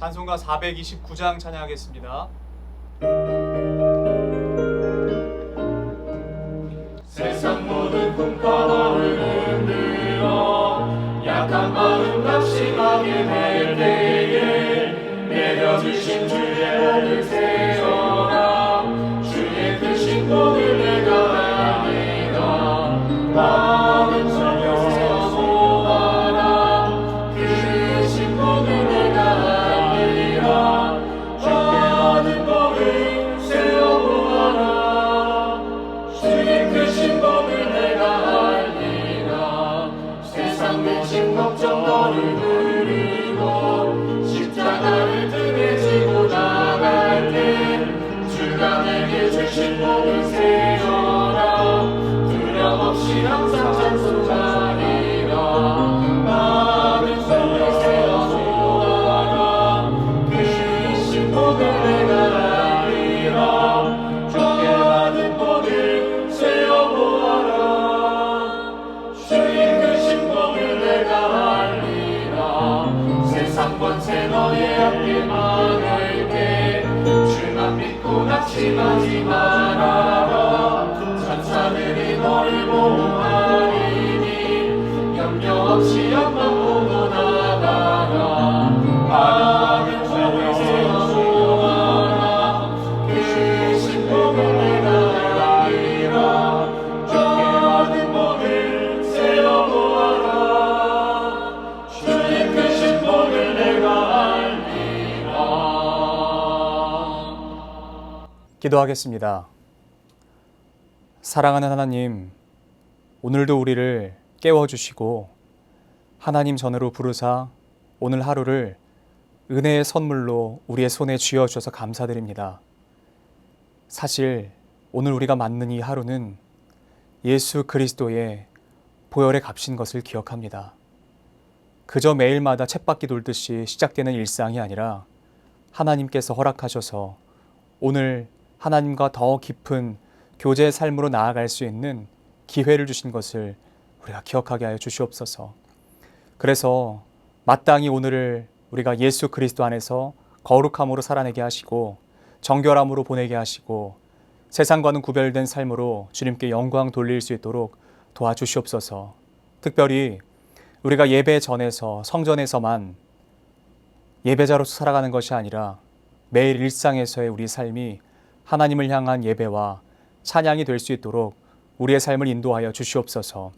찬송가 429장 찬양하겠습니다. 세상 모든 풍파 마음을 흔들어 약한 마음 낙심하게 될 때에 내려주신 주의 복을 세워라. 주의 크신 복을 내가 알리라. 마음은 전혀 세워보아라. 크신 복을 내가 알리라. 주께 받은 복을 세워보아라. 주의 크신 복을 내가 알리라. 세상 근심 걱정 너를 부르고 십자가를 등에 지고 나갈 때 주가 내게 주신 복을 세워라. 두려움 없이 항상 찬송하리라. 나는 손을 세워보아라. 크신 복을 내가 알리라. 주께 받은 복을 세워보아라. 주의 크신 복을 내가 알리라. 세상 권세 너의 앞에 망할게 주만 믿고 낙심하지 말아라. 천사들이 너를 보호하리니 염려 없이 앞만 보고 나가라. 하나님 주를 세워보아라. 크신 복을 내가 알리라. 주께 받은 복을 세워보아라. 주의 크신 복을 내가 알리라. 기도하겠습니다. 사랑하는 하나님, 오늘도 우리를 깨워주시고 하나님 전으로 부르사 오늘 하루를 은혜의 선물로 우리의 손에 쥐어주셔서 감사드립니다. 사실 오늘 우리가 맞는 이 하루는 예수 그리스도의 보혈에 값인 것을 기억합니다. 그저 매일마다 쳇바퀴 돌듯이 시작되는 일상이 아니라 하나님께서 허락하셔서 오늘 하나님과 더 깊은 교제의 삶으로 나아갈 수 있는 기회를 주신 것을 우리가 기억하게 하여 주시옵소서. 그래서 마땅히 오늘을 우리가 예수 그리스도 안에서 거룩함으로 살아내게 하시고 정결함으로 보내게 하시고 세상과는 구별된 삶으로 주님께 영광 돌릴 수 있도록 도와주시옵소서. 특별히 우리가 예배 전에서 성전에서만 예배자로서 살아가는 것이 아니라 매일 일상에서의 우리 삶이 하나님을 향한 예배와 찬양이 될 수 있도록 우리의 삶을 인도하여 주시옵소서.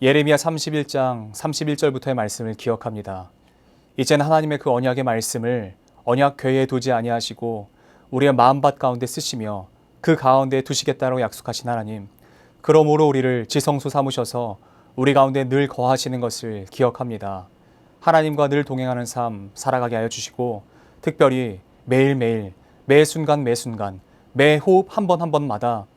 예레미야 31장 31절부터의 말씀을 기억합니다. 이제는 하나님의 그 언약의 말씀을 언약궤에 두지 아니하시고 우리의 마음밭 가운데 쓰시며 그 가운데 두시겠다고 약속하신 하나님, 그러므로 우리를 지성소 삼으셔서 우리 가운데 늘 거하시는 것을 기억합니다. 하나님과 늘 동행하는 삶 살아가게 하여 주시고 특별히 매일매일 매 순간 매 호흡 한 번 한 번마다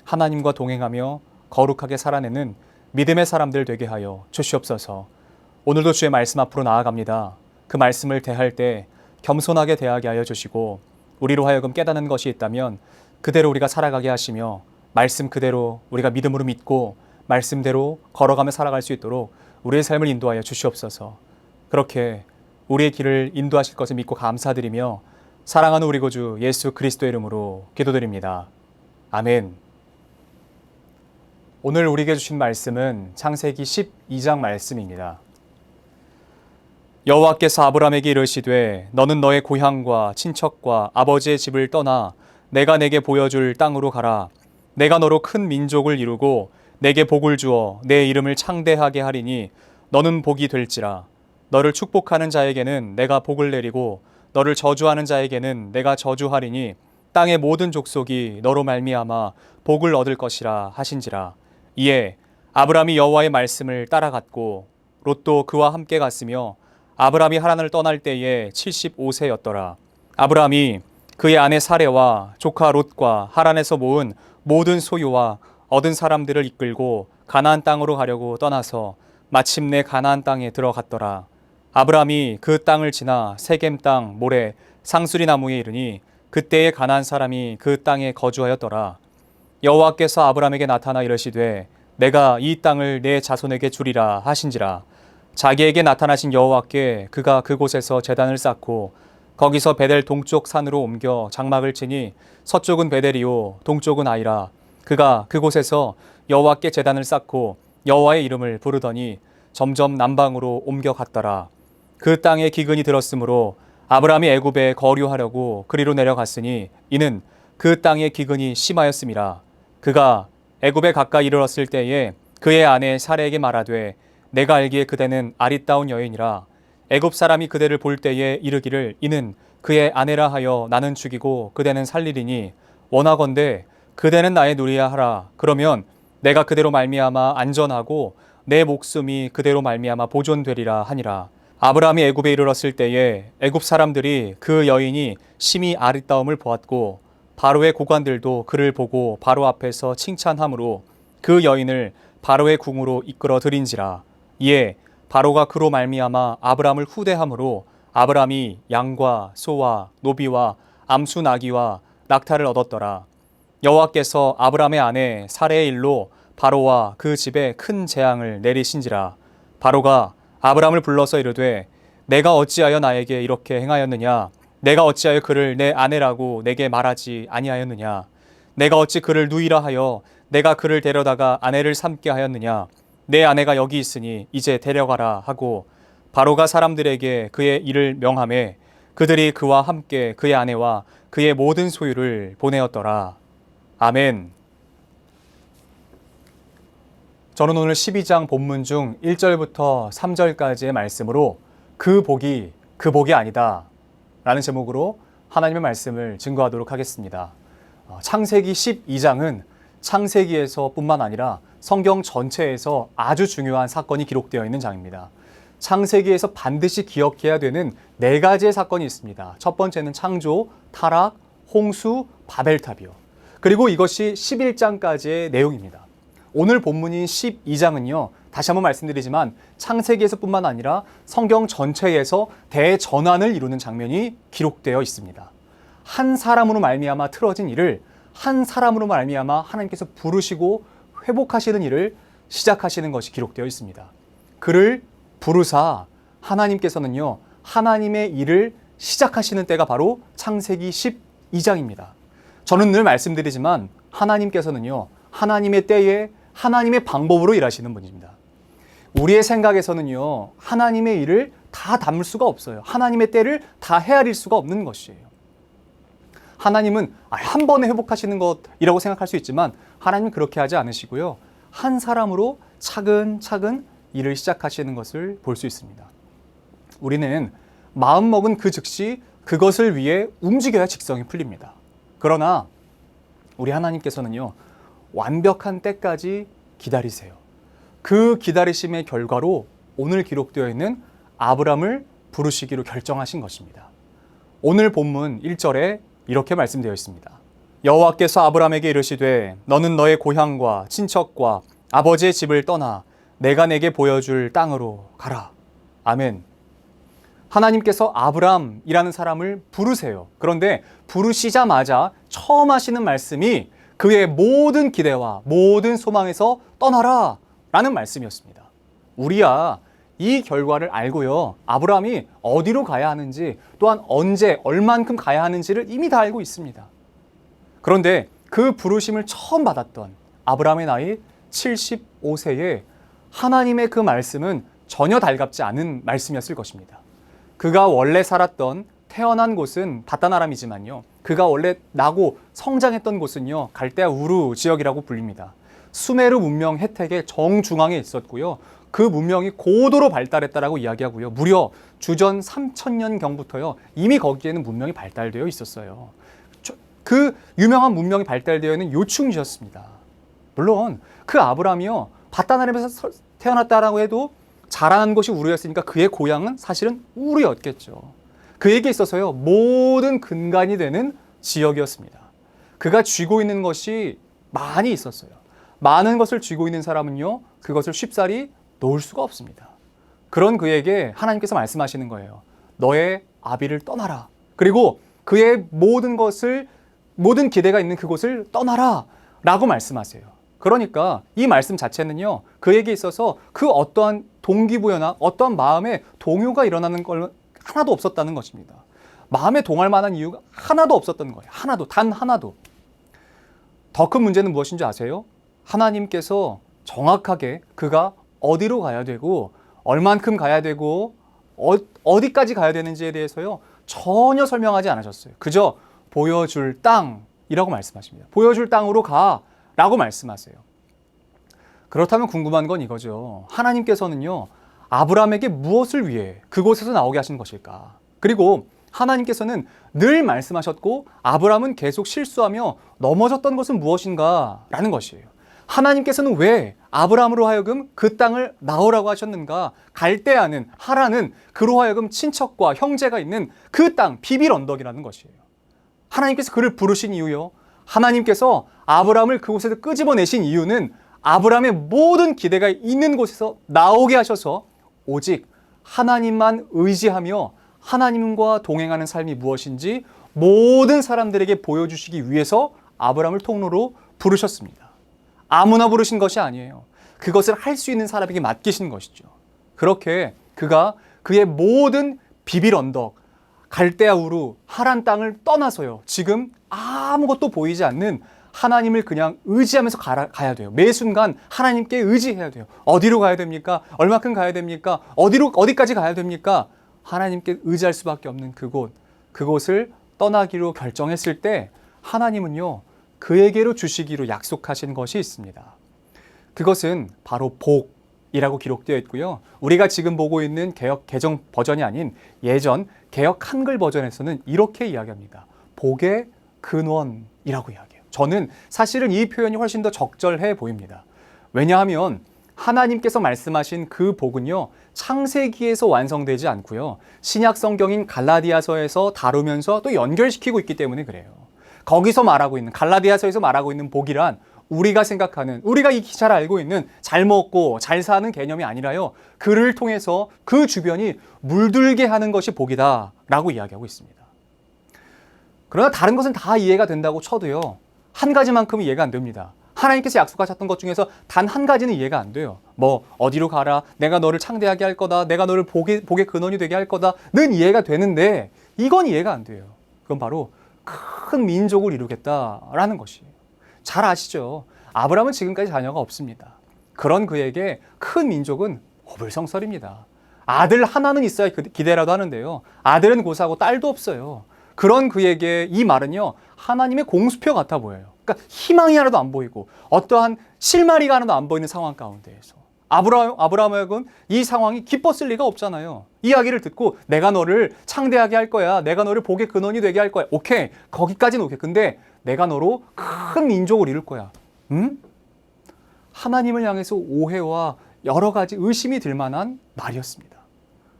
하나님과 동행하며 거룩하게 살아내는 믿음의 사람들 되게 하여 주시옵소서. 오늘도 주의 말씀 앞으로 나아갑니다. 그 말씀을 대할 때 겸손하게 대하게 하여 주시고 우리로 하여금 깨닫는 것이 있다면 그대로 우리가 살아가게 하시며 말씀 그대로 우리가 믿음으로 믿고 말씀대로 걸어가며 살아갈 수 있도록 우리의 삶을 인도하여 주시옵소서. 그렇게 우리의 길을 인도하실 것을 믿고 감사드리며 사랑하는 우리 구주 예수 그리스도의 이름으로 기도드립니다. 아멘. 오늘 우리에게 주신 말씀은 창세기 12장 말씀입니다. 여호와께서 아브라함에게 이르시되 너는 너의 고향과 친척과 아버지의 집을 떠나 내가 내게 보여줄 땅으로 가라. 내가 너로 큰 민족을 이루고 내게 복을 주어 내 이름을 창대하게 하리니 너는 복이 될지라. 너를 축복하는 자에게는 내가 복을 내리고 너를 저주하는 자에게는 내가 저주하리니 땅의 모든 족속이 너로 말미암아 복을 얻을 것이라 하신지라. 이에 아브라함이 여호와의 말씀을 따라갔고 롯도 그와 함께 갔으며 아브라함이 하란을 떠날 때에 75세였더라. 아브라함이 그의 아내 사레와 조카 롯과 하란에서 모은 모든 소유와 얻은 사람들을 이끌고 가나안 땅으로 가려고 떠나서 마침내 가나안 땅에 들어갔더라. 아브라함이 그 땅을 지나 세겜 땅 모래 상수리 나무에 이르니 그때에 가나안 사람이 그 땅에 거주하였더라. 여호와께서 아브라함에게 나타나 이르시되 내가 이 땅을 내 자손에게 주리라 하신지라. 자기에게 나타나신 여호와께 그가 그곳에서 제단을 쌓고 거기서 베델 동쪽 산으로 옮겨 장막을 치니 서쪽은 베델이요 동쪽은 아이라. 그가 그곳에서 여호와께 제단을 쌓고 여호와의 이름을 부르더니 점점 남방으로 옮겨갔더라. 그 땅에 기근이 들었으므로 아브라함이 애굽에 거류하려고 그리로 내려갔으니 이는 그 땅의 기근이 심하였음이라. 그가 애굽에 가까이 이르렀을 때에 그의 아내 사레에게 말하되 내가 알기에 그대는 아리따운 여인이라. 애굽 사람이 그대를 볼 때에 이르기를 이는 그의 아내라 하여 나는 죽이고 그대는 살리리니 원하건대 그대는 나의 누리야 하라. 그러면 내가 그대로 말미암아 안전하고 내 목숨이 그대로 말미암아 보존되리라 하니라. 아브라함이 애굽에 이르렀을 때에 애굽 사람들이 그 여인이 심히 아리따움을 보았고 바로의 고관들도 그를 보고 바로 앞에서 칭찬함으로 그 여인을 바로의 궁으로 이끌어 들인지라. 이에 바로가 그로 말미암아 아브라함을 후대함으로 아브라함이 양과 소와 노비와 암수 나귀와 낙타를 얻었더라. 여호와께서 아브라함의 아내 사레의 일로 바로와 그 집에 큰 재앙을 내리신지라. 바로가 아브라함을 불러서 이르되 내가 어찌하여 나에게 이렇게 행하였느냐? 내가 어찌하여 그를 내 아내라고 내게 말하지 아니하였느냐? 내가 어찌 그를 누이라 하여 내가 그를 데려다가 아내를 삼게 하였느냐? 내 아내가 여기 있으니 이제 데려가라 하고 바로가 사람들에게 그의 일을 명하매 그들이 그와 함께 그의 아내와 그의 모든 소유를 보내었더라. 아멘. 저는 오늘 12장 본문 중 1절부터 3절까지의 말씀으로 그 복이 아니다 라는 제목으로 하나님의 말씀을 증거하도록 하겠습니다. 창세기 12장은 창세기에서 뿐만 아니라 성경 전체에서 아주 중요한 사건이 기록되어 있는 장입니다. 창세기에서 반드시 기억해야 되는 4가지의 사건이 있습니다. 첫 번째는 창조, 타락, 홍수, 바벨탑이요. 그리고 이것이 11장까지의 내용입니다. 오늘 본문인 12장은요. 다시 한번 말씀드리지만 창세기에서 뿐만 아니라 성경 전체에서 대전환을 이루는 장면이 기록되어 있습니다. 한 사람으로 말미암아 틀어진 일을 한 사람으로 말미암아 하나님께서 부르시고 회복하시는 일을 시작하시는 것이 기록되어 있습니다. 그를 부르사 하나님께서는요. 하나님의 일을 시작하시는 때가 바로 창세기 12장입니다. 저는 늘 말씀드리지만 하나님께서는요. 하나님의 때에 하나님의 방법으로 일하시는 분입니다. 우리의 생각에서는요. 하나님의 일을 다 담을 수가 없어요. 하나님의 때를 다 헤아릴 수가 없는 것이에요. 하나님은 한 번에 회복하시는 것이라고 생각할 수 있지만 하나님은 그렇게 하지 않으시고요. 한 사람으로 차근차근 일을 시작하시는 것을 볼 수 있습니다. 우리는 마음먹은 그 즉시 그것을 위해 움직여야 직성이 풀립니다. 그러나 우리 하나님께서는요. 완벽한 때까지 기다리세요. 그 기다리심의 결과로 오늘 기록되어 있는 아브람을 부르시기로 결정하신 것입니다. 오늘 본문 1절에 이렇게 말씀되어 있습니다. 여호와께서 아브람에게 이르시되 너는 너의 고향과 친척과 아버지의 집을 떠나 내가 내게 보여줄 땅으로 가라. 아멘. 하나님께서 아브람이라는 사람을 부르세요. 그런데 부르시자마자 처음 하시는 말씀이 그의 모든 기대와 모든 소망에서 떠나라 라는 말씀이었습니다. 우리야 이 결과를 알고요. 아브라함이 어디로 가야 하는지 또한 언제 얼만큼 가야 하는지를 이미 다 알고 있습니다. 그런데 그 부르심을 처음 받았던 아브라함의 나이 75세에 하나님의 그 말씀은 전혀 달갑지 않은 말씀이었을 것입니다. 그가 원래 살았던 태어난 곳은 바단 아람이지만요. 그가 원래 나고 성장했던 곳은요. 갈대아 우루 지역이라고 불립니다. 수메르 문명 혜택의 정중앙에 있었고요. 그 문명이 고도로 발달했다라고 이야기하고요. 무려 주전 3000년경부터요. 이미 거기에는 문명이 발달되어 있었어요. 그 유명한 문명이 발달되어 있는 요충지였습니다. 물론 그 아브라함이요. 바단 아람에서 태어났다라고 해도 자라난 곳이 우르였으니까 그의 고향은 사실은 우르였겠죠. 그에게 있어서요. 모든 근간이 되는 지역이었습니다. 그가 쥐고 있는 것이 많이 있었어요. 많은 것을 쥐고 있는 사람은요. 그것을 쉽사리 놓을 수가 없습니다. 그런 그에게 하나님께서 말씀하시는 거예요. 너의 아비를 떠나라. 그리고 그의 모든 기대가 있는 그곳을 떠나라 라고 말씀하세요. 그러니까 이 말씀 자체는요. 그에게 있어서 그 어떠한 동기부여나 어떠한 마음의 동요가 일어나는 걸 하나도 없었다는 것입니다. 마음에 동할 만한 이유가 하나도 없었던 거예요. 하나도, 단 하나도. 더 큰 문제는 무엇인지 아세요? 하나님께서 정확하게 그가 어디로 가야 되고 얼만큼 가야 되고 어디까지 가야 되는지에 대해서요 전혀 설명하지 않으셨어요. 그저 보여줄 땅이라고 말씀하십니다. 보여줄 땅으로 가라고 말씀하세요. 그렇다면 궁금한 건 이거죠. 하나님께서는요 아브라함에게 무엇을 위해 그곳에서 나오게 하신 것일까? 그리고 하나님께서는 늘 말씀하셨고 아브라함은 계속 실수하며 넘어졌던 것은 무엇인가? 라는 것이에요. 하나님께서는 왜 아브라함으로 하여금 그 땅을 나오라고 하셨는가? 갈대아는, 하란은 그로 하여금 친척과 형제가 있는 그 땅, 비빌 언덕이라는 것이에요. 하나님께서 그를 부르신 이유요. 하나님께서 아브라함을 그곳에서 끄집어내신 이유는 아브라함의 모든 기대가 있는 곳에서 나오게 하셔서 오직 하나님만 의지하며 하나님과 동행하는 삶이 무엇인지 모든 사람들에게 보여주시기 위해서 아브라함을 통로로 부르셨습니다. 아무나 부르신 것이 아니에요. 그것을 할 수 있는 사람에게 맡기신 것이죠. 그렇게 그가 그의 모든 비빌 언덕, 갈대아 우루, 하란 땅을 떠나서요. 지금 아무것도 보이지 않는 하나님을 그냥 의지하면서 가야 돼요. 매 순간 하나님께 의지해야 돼요. 어디로 가야 됩니까? 얼마큼 가야 됩니까? 어디까지 가야 됩니까? 하나님께 의지할 수밖에 없는 그곳을 떠나기로 결정했을 때 하나님은요, 그에게로 주시기로 약속하신 것이 있습니다. 그것은 바로 복이라고 기록되어 있고요. 우리가 지금 보고 있는 개역 개정 버전이 아닌 예전 개역 한글 버전에서는 이렇게 이야기합니다. 복의 근원이라고 이야기해요. 저는 사실은 이 표현이 훨씬 더 적절해 보입니다. 왜냐하면 하나님께서 말씀하신 그 복은요, 창세기에서 완성되지 않고요, 신약 성경인 갈라디아서에서 다루면서 또 연결시키고 있기 때문에 그래요. 거기서 말하고 있는, 갈라디아서에서 말하고 있는 복이란 우리가 생각하는, 우리가 잘 알고 있는 잘 먹고 잘 사는 개념이 아니라요, 그를 통해서 그 주변이 물들게 하는 것이 복이다 라고 이야기하고 있습니다. 그러나 다른 것은 다 이해가 된다고 쳐도요, 한 가지만큼은 이해가 안 됩니다. 하나님께서 약속하셨던 것 중에서 단 한 가지는 이해가 안 돼요. 뭐 어디로 가라, 내가 너를 창대하게 할 거다, 내가 너를 복의 근원이 되게 할 거다는 이해가 되는데 이건 이해가 안 돼요. 그건 바로 큰 민족을 이루겠다라는 것이에요. 잘 아시죠? 아브라함은 지금까지 자녀가 없습니다. 그런 그에게 큰 민족은 어불성설입니다. 아들 하나는 있어야 기대라도 하는데요, 아들은 고사하고 딸도 없어요. 그런 그에게 이 말은요, 하나님의 공수표 같아 보여요. 그러니까 희망이 하나도 안 보이고 어떠한 실마리가 하나도 안 보이는 상황 가운데에서 아브라함은 이 상황이 기뻤을 리가 없잖아요. 이야기를 듣고 내가 너를 창대하게 할 거야, 내가 너를 복의 근원이 되게 할 거야, 오케이, 거기까지는 오케이. 근데 내가 너로 큰 민족을 이룰 거야. 하나님을 향해서 오해와 여러 가지 의심이 들 만한 말이었습니다.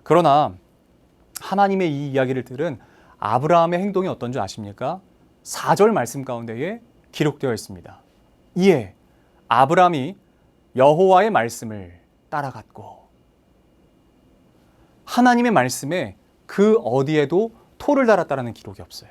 그러나 하나님의 이 이야기를 들은 아브라함의 행동이 어떤 줄 아십니까? 4절 말씀 가운데에 기록되어 있습니다. 이에 아브라함이 여호와의 말씀을 따라갔고, 하나님의 말씀에 그 어디에도 토를 달았다라는 기록이 없어요.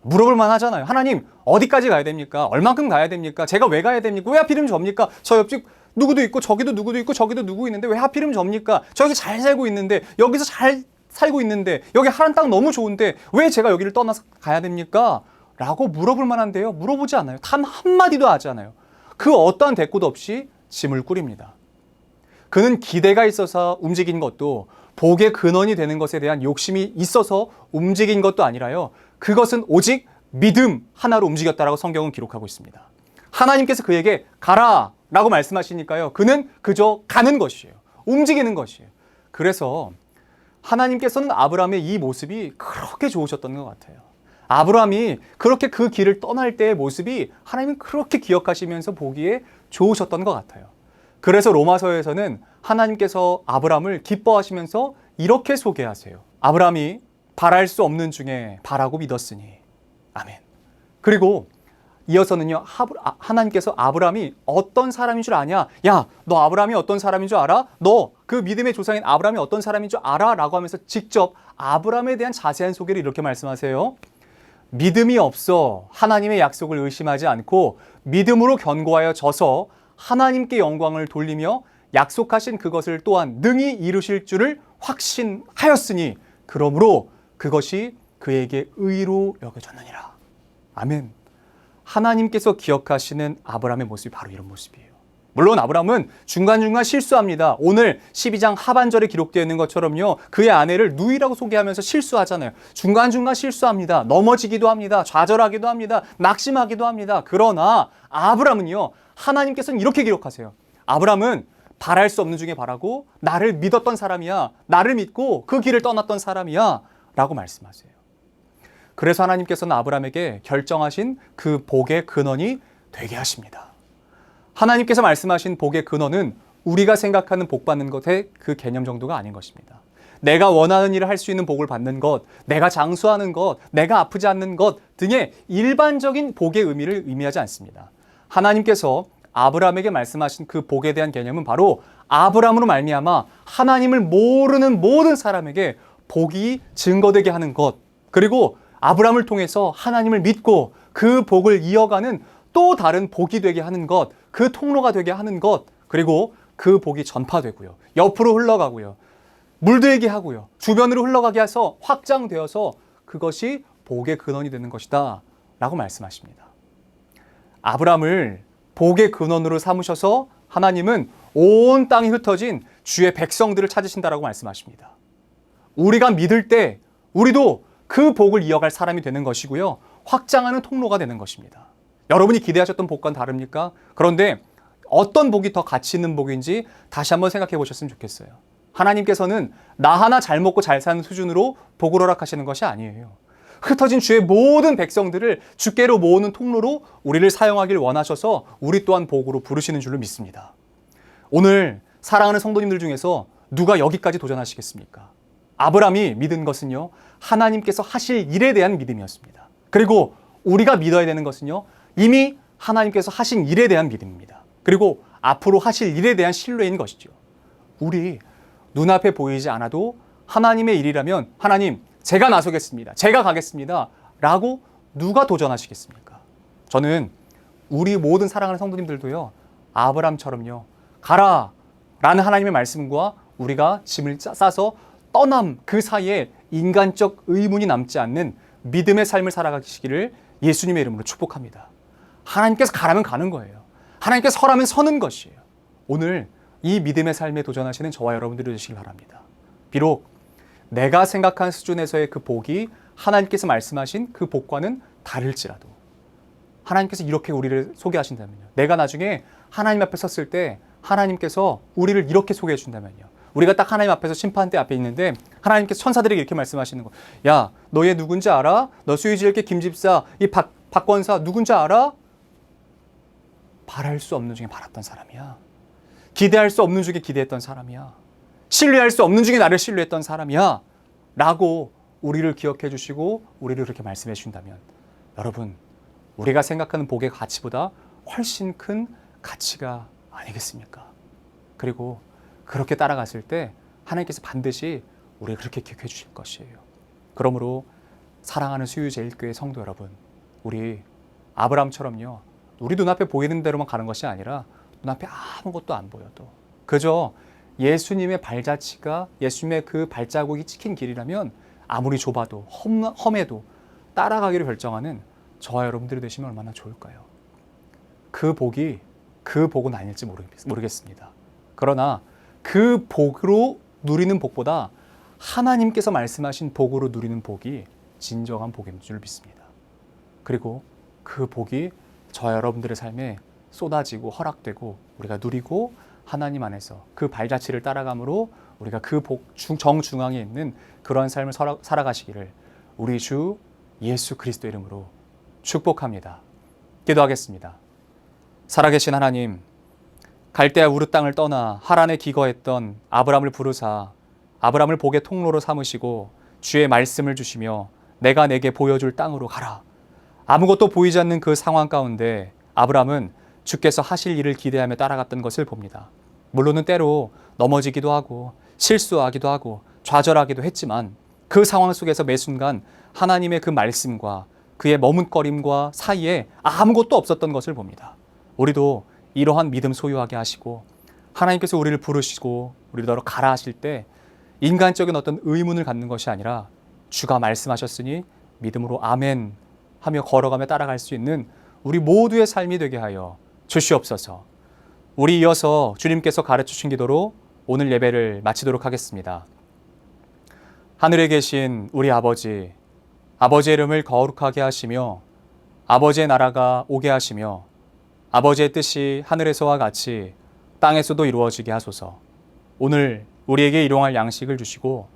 물어볼 만하잖아요. 하나님, 어디까지 가야 됩니까? 얼만큼 가야 됩니까? 제가 왜 가야 됩니까? 왜 하필이면 접니까? 저 옆집 누구도 있고 저기도 누구도 있고 저기도 누구 있는데 왜 하필이면 접니까? 저기 잘 살고 있는데, 여기서 잘 살고 있는데, 여기 하란 땅 너무 좋은데 왜 제가 여기를 떠나서 가야 됩니까? 라고 물어볼 만한데요, 물어보지 않아요. 단 한마디도 하지 않아요. 그 어떠한 대꾸도 없이 짐을 꾸립니다. 그는 기대가 있어서 움직인 것도, 복의 근원이 되는 것에 대한 욕심이 있어서 움직인 것도 아니라요, 그것은 오직 믿음 하나로 움직였다라고 성경은 기록하고 있습니다. 하나님께서 그에게 가라 라고 말씀하시니까요, 그는 그저 가는 것이에요. 움직이는 것이에요. 그래서 하나님께서는 아브라함의 이 모습이 그렇게 좋으셨던 것 같아요. 아브라함이 그렇게 그 길을 떠날 때의 모습이 하나님은 그렇게 기억하시면서 보기에 좋으셨던 것 같아요. 그래서 로마서에서는 하나님께서 아브라함을 기뻐하시면서 이렇게 소개하세요. 아브라함이 바랄 수 없는 중에 바라고 믿었으니. 아멘. 그리고 이어서는요, 하나님께서 아브라함이 어떤 사람인 줄 아냐? 야, 너 아브라함이 어떤 사람인 줄 알아? 너 그 믿음의 조상인 아브라함이 어떤 사람인 줄 알아? 라고 하면서 직접 아브라함에 대한 자세한 소개를 이렇게 말씀하세요. 믿음이 없어 하나님의 약속을 의심하지 않고 믿음으로 견고하여 져서 하나님께 영광을 돌리며 약속하신 그것을 또한 능히 이루실 줄을 확신하였으니, 그러므로 그것이 그에게 의로 여겨졌느니라. 아멘. 하나님께서 기억하시는 아브라함의 모습이 바로 이런 모습이에요. 물론 아브라함은 중간중간 실수합니다. 오늘 12장 하반절에 기록되어 있는 것처럼요. 그의 아내를 누이라고 소개하면서 실수하잖아요. 중간중간 실수합니다. 넘어지기도 합니다. 좌절하기도 합니다. 낙심하기도 합니다. 그러나 아브라함은요. 하나님께서는 이렇게 기록하세요. 아브라함은 바랄 수 없는 중에 바라고 나를 믿었던 사람이야. 나를 믿고 그 길을 떠났던 사람이야. 라고 말씀하세요. 그래서 하나님께서는 아브라함에게 결정하신 그 복의 근원이 되게 하십니다. 하나님께서 말씀하신 복의 근원은 우리가 생각하는 복 받는 것의 그 개념 정도가 아닌 것입니다. 내가 원하는 일을 할 수 있는 복을 받는 것, 내가 장수하는 것, 내가 아프지 않는 것 등의 일반적인 복의 의미를 의미하지 않습니다. 하나님께서 아브라함에게 말씀하신 그 복에 대한 개념은 바로 아브라함으로 말미암아 하나님을 모르는 모든 사람에게 복이 증거되게 하는 것, 그리고 아브라함을 통해서 하나님을 믿고 그 복을 이어가는 또 다른 복이 되게 하는 것, 그 통로가 되게 하는 것, 그리고 그 복이 전파되고요. 옆으로 흘러가고요. 물들게 하고요. 주변으로 흘러가게 해서 확장되어서 그것이 복의 근원이 되는 것이다 라고 말씀하십니다. 아브라함을 복의 근원으로 삼으셔서 하나님은 온 땅이 흩어진 주의 백성들을 찾으신다라고 말씀하십니다. 우리가 믿을 때 우리도 그 복을 이어갈 사람이 되는 것이고요. 확장하는 통로가 되는 것입니다. 여러분이 기대하셨던 복과는 다릅니까? 그런데 어떤 복이 더 가치 있는 복인지 다시 한번 생각해 보셨으면 좋겠어요. 하나님께서는 나 하나 잘 먹고 잘 사는 수준으로 복을 허락하시는 것이 아니에요. 흩어진 주의 모든 백성들을 주께로 모으는 통로로 우리를 사용하길 원하셔서 우리 또한 복으로 부르시는 줄로 믿습니다. 오늘 사랑하는 성도님들 중에서 누가 여기까지 도전하시겠습니까? 아브라함이 믿은 것은요, 하나님께서 하실 일에 대한 믿음이었습니다. 그리고 우리가 믿어야 되는 것은요, 이미 하나님께서 하신 일에 대한 믿음입니다. 그리고 앞으로 하실 일에 대한 신뢰인 것이죠. 우리 눈앞에 보이지 않아도 하나님의 일이라면 하나님, 제가 나서겠습니다. 제가 가겠습니다. 라고 누가 도전하시겠습니까? 저는 우리 모든 사랑하는 성도님들도요, 아브라함처럼요, 가라! 라는 하나님의 말씀과 우리가 짐을 싸서 떠남 그 사이에 인간적 의문이 남지 않는 믿음의 삶을 살아가시기를 예수님의 이름으로 축복합니다. 하나님께서 가라면 가는 거예요. 하나님께서 서라면 서는 것이에요. 오늘 이 믿음의 삶에 도전하시는 저와 여러분들이 되시길 바랍니다. 비록 내가 생각한 수준에서의 그 복이 하나님께서 말씀하신 그 복과는 다를지라도 하나님께서 이렇게 우리를 소개하신다면요. 내가 나중에 하나님 앞에 섰을 때 하나님께서 우리를 이렇게 소개해 준다면요. 우리가 딱 하나님 앞에서 심판대 앞에 있는데 하나님께서 천사들에게 이렇게 말씀하시는 거. 야, 너 얘 누군지 알아? 너 수의지엘계 김집사, 이 박권사 누군지 알아? 바랄 수 없는 중에 바랐던 사람이야. 기대할 수 없는 중에 기대했던 사람이야. 신뢰할 수 없는 중에 나를 신뢰했던 사람이야. 라고 우리를 기억해 주시고 우리를 그렇게 말씀해 주신다면 여러분, 우리가 생각하는 복의 가치보다 훨씬 큰 가치가 아니겠습니까? 그리고 그렇게 따라갔을 때 하나님께서 반드시 우리를 그렇게 기억해 주실 것이에요. 그러므로 사랑하는 수유제일교회 성도 여러분, 우리 아브라함처럼요, 우리 눈앞에 보이는 대로만 가는 것이 아니라 눈앞에 아무것도 안 보여도 그저 예수님의 발자취가, 예수님의 그 발자국이 찍힌 길이라면 아무리 좁아도 험해도 따라가기를 결정하는 저와 여러분들이 되시면 얼마나 좋을까요? 그 복이 그 복은 아닐지 모르겠습니다. 그러나 그 복으로 누리는 복보다 하나님께서 말씀하신 복으로 누리는 복이 진정한 복인 줄 믿습니다. 그리고 그 복이 저와 여러분들의 삶에 쏟아지고 허락되고 우리가 누리고 하나님 안에서 그 발자취를 따라감으로 우리가 그 복 정중앙에 있는 그러한 삶을 살아가시기를 우리 주 예수 그리스도 이름으로 축복합니다. 기도하겠습니다. 살아계신 하나님, 갈대아 우르 땅을 떠나 하란에 기거했던 아브라함을 부르사 아브라함을 복의 통로로 삼으시고 주의 말씀을 주시며 내가 내게 보여줄 땅으로 가라. 아무것도 보이지 않는 그 상황 가운데 아브라함은 주께서 하실 일을 기대하며 따라갔던 것을 봅니다. 물론은 때로 넘어지기도 하고 실수하기도 하고 좌절하기도 했지만 그 상황 속에서 매 순간 하나님의 그 말씀과 그의 머뭇거림과 사이에 아무것도 없었던 것을 봅니다. 우리도 이러한 믿음 소유하게 하시고 하나님께서 우리를 부르시고 우리를 너로 가라 하실 때 인간적인 어떤 의문을 갖는 것이 아니라 주가 말씀하셨으니 믿음으로 아멘 하며 걸어가며 따라갈 수 있는 우리 모두의 삶이 되게 하여 주시옵소서. 우리 이어서 주님께서 가르치신 기도로 오늘 예배를 마치도록 하겠습니다. 하늘에 계신 우리 아버지, 아버지의 이름을 거룩하게 하시며 아버지의 나라가 오게 하시며 아버지의 뜻이 하늘에서와 같이 땅에서도 이루어지게 하소서. 오늘 우리에게 일용할 양식을 주시고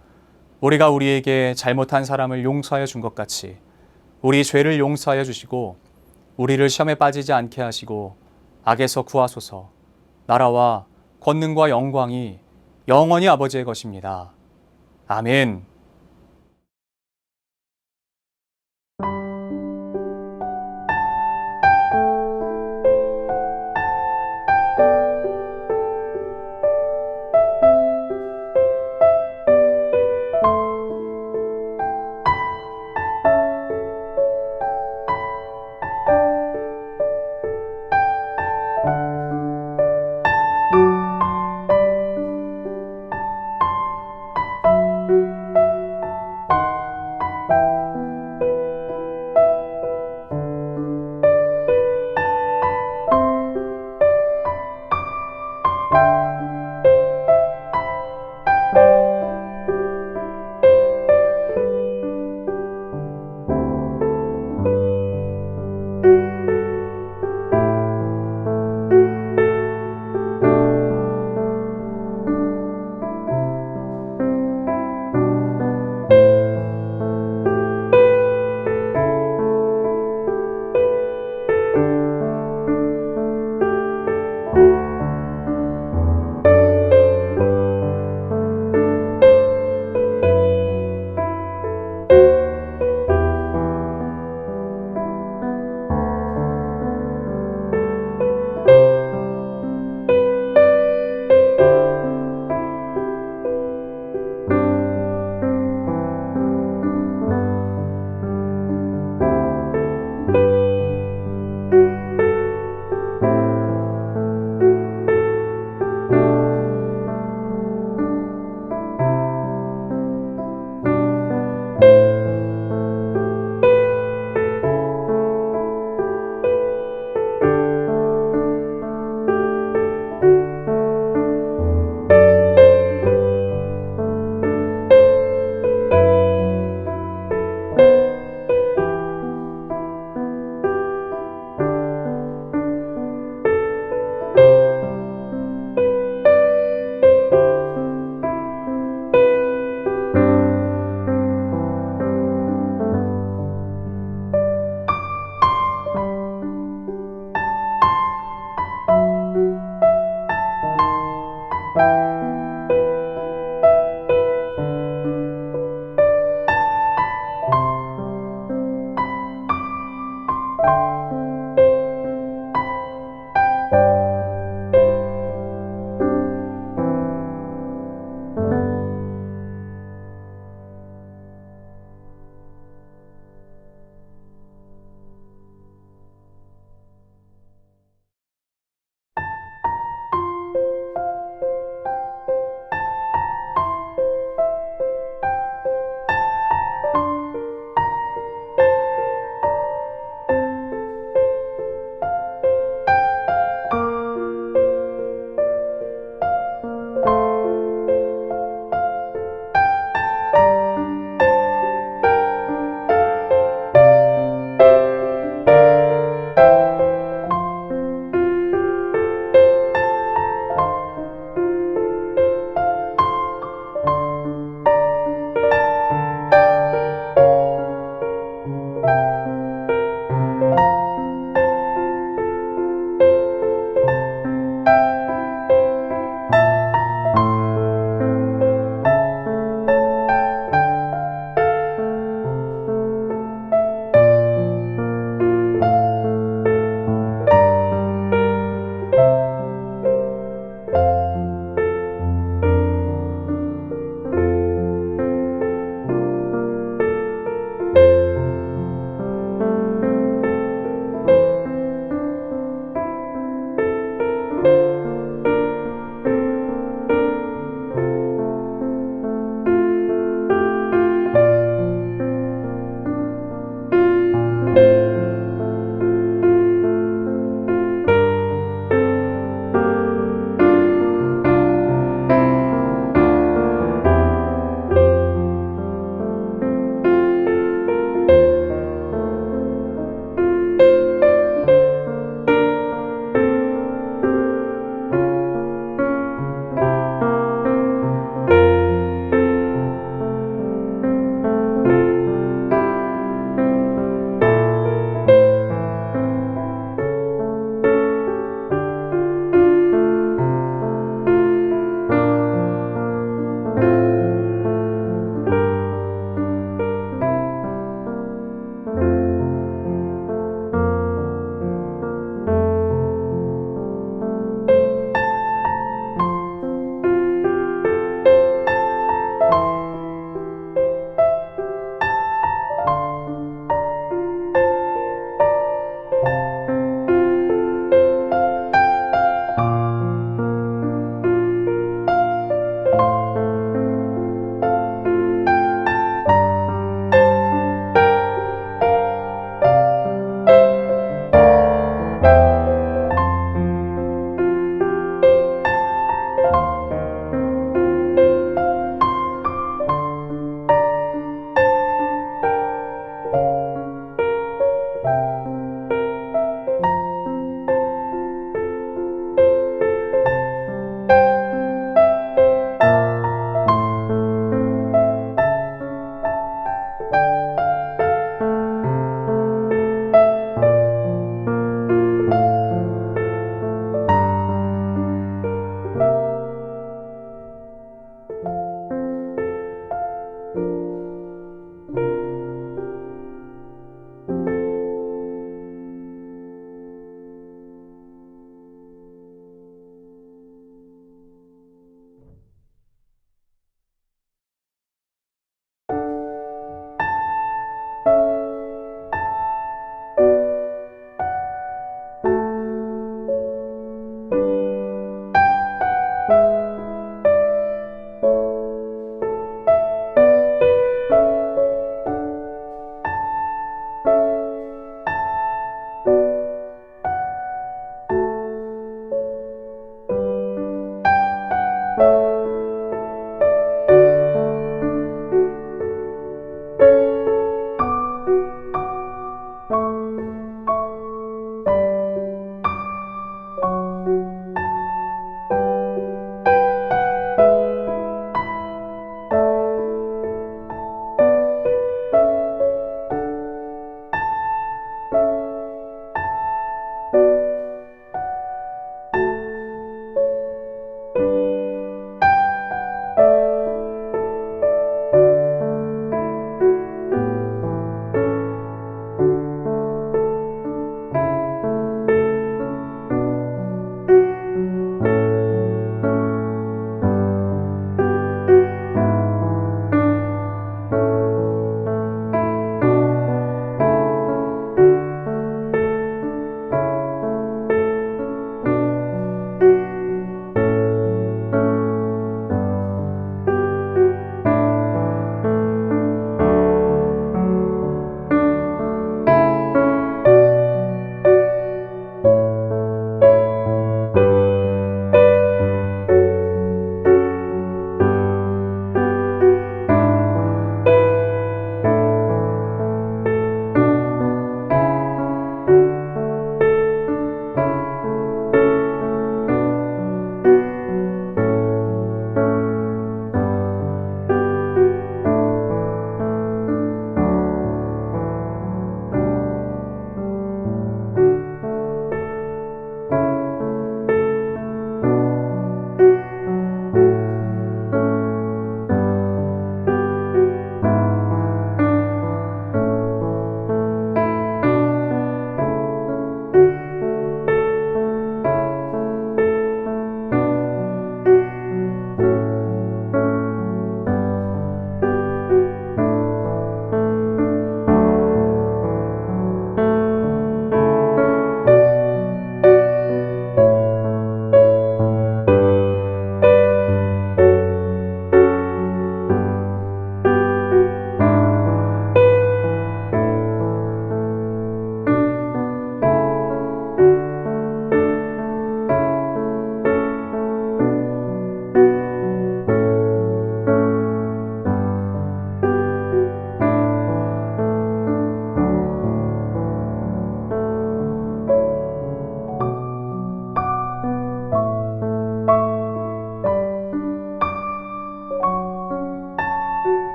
우리가 우리에게 잘못한 사람을 용서하여 준 것 같이 우리 죄를 용서하여 주시고 우리를 시험에 빠지지 않게 하시고 악에서 구하소서. 나라와 권능과 영광이 영원히 아버지의 것입니다. 아멘.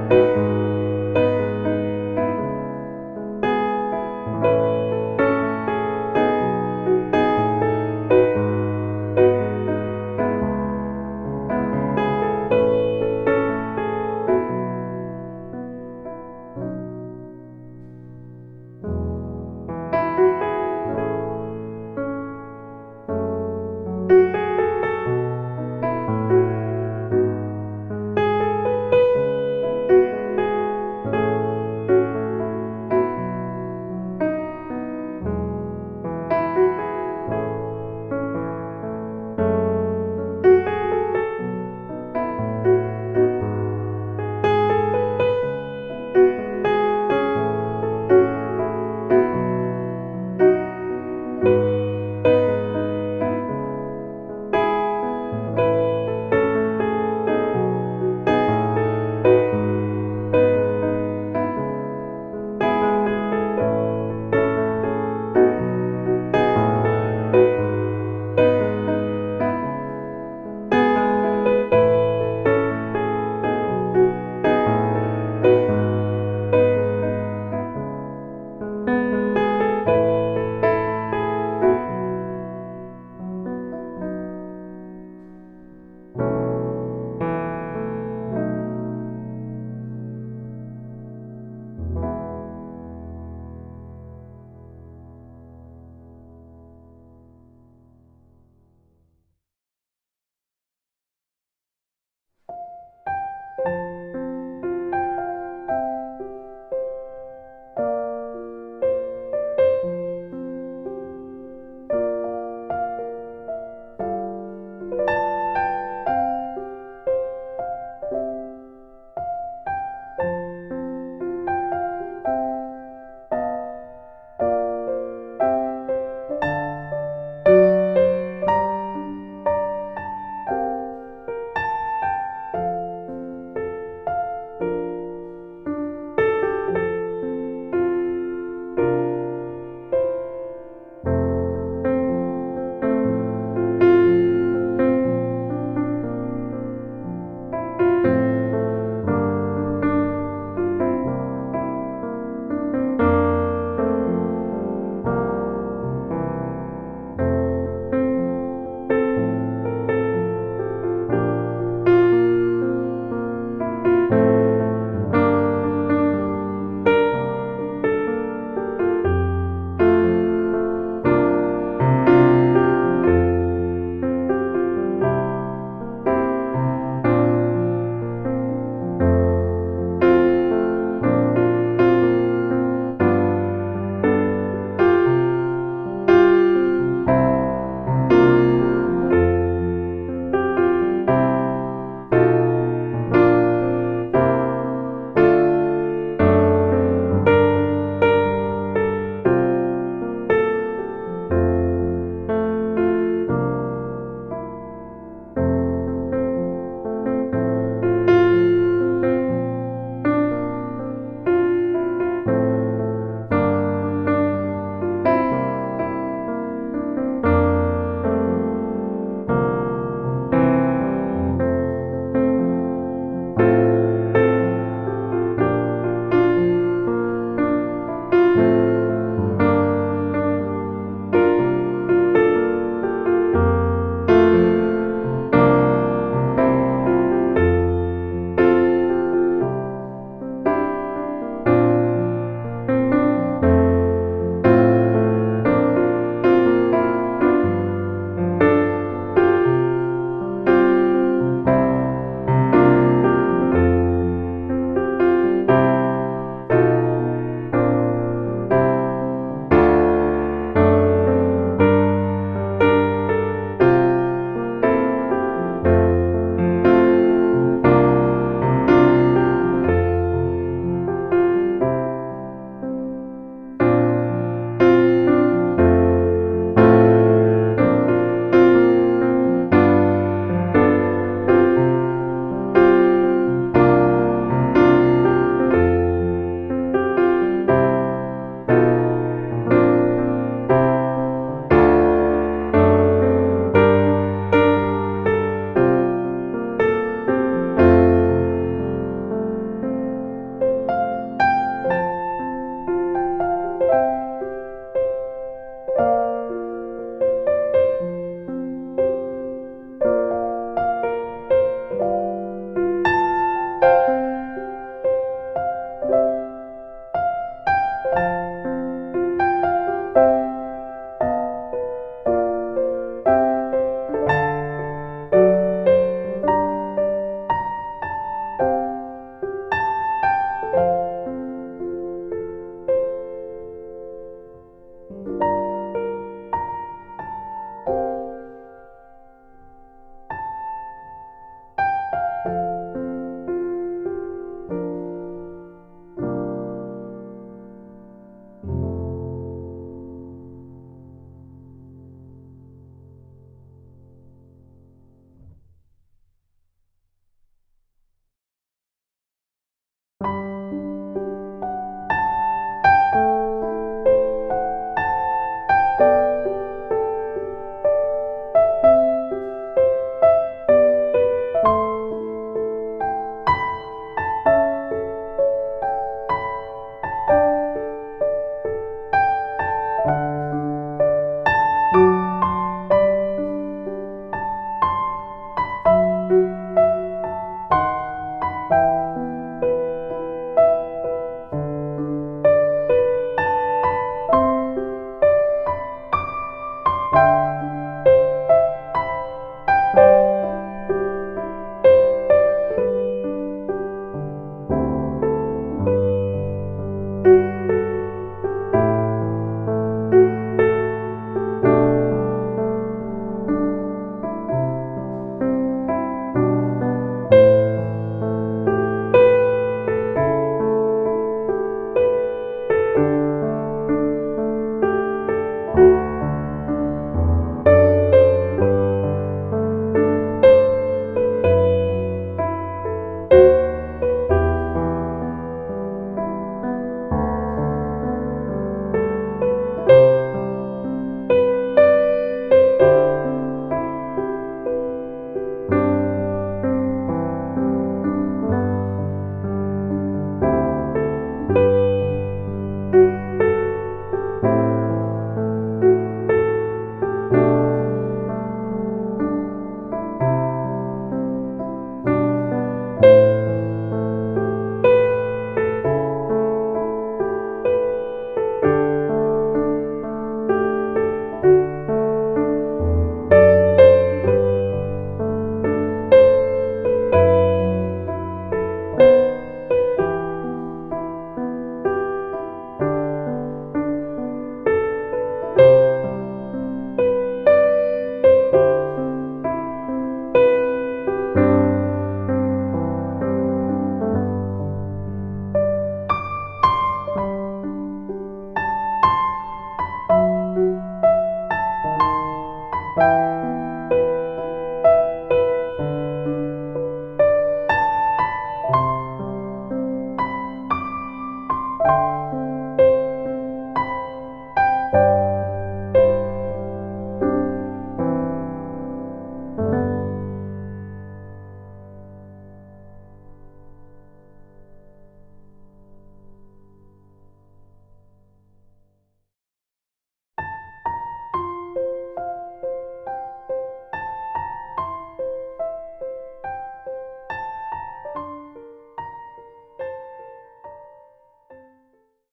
주님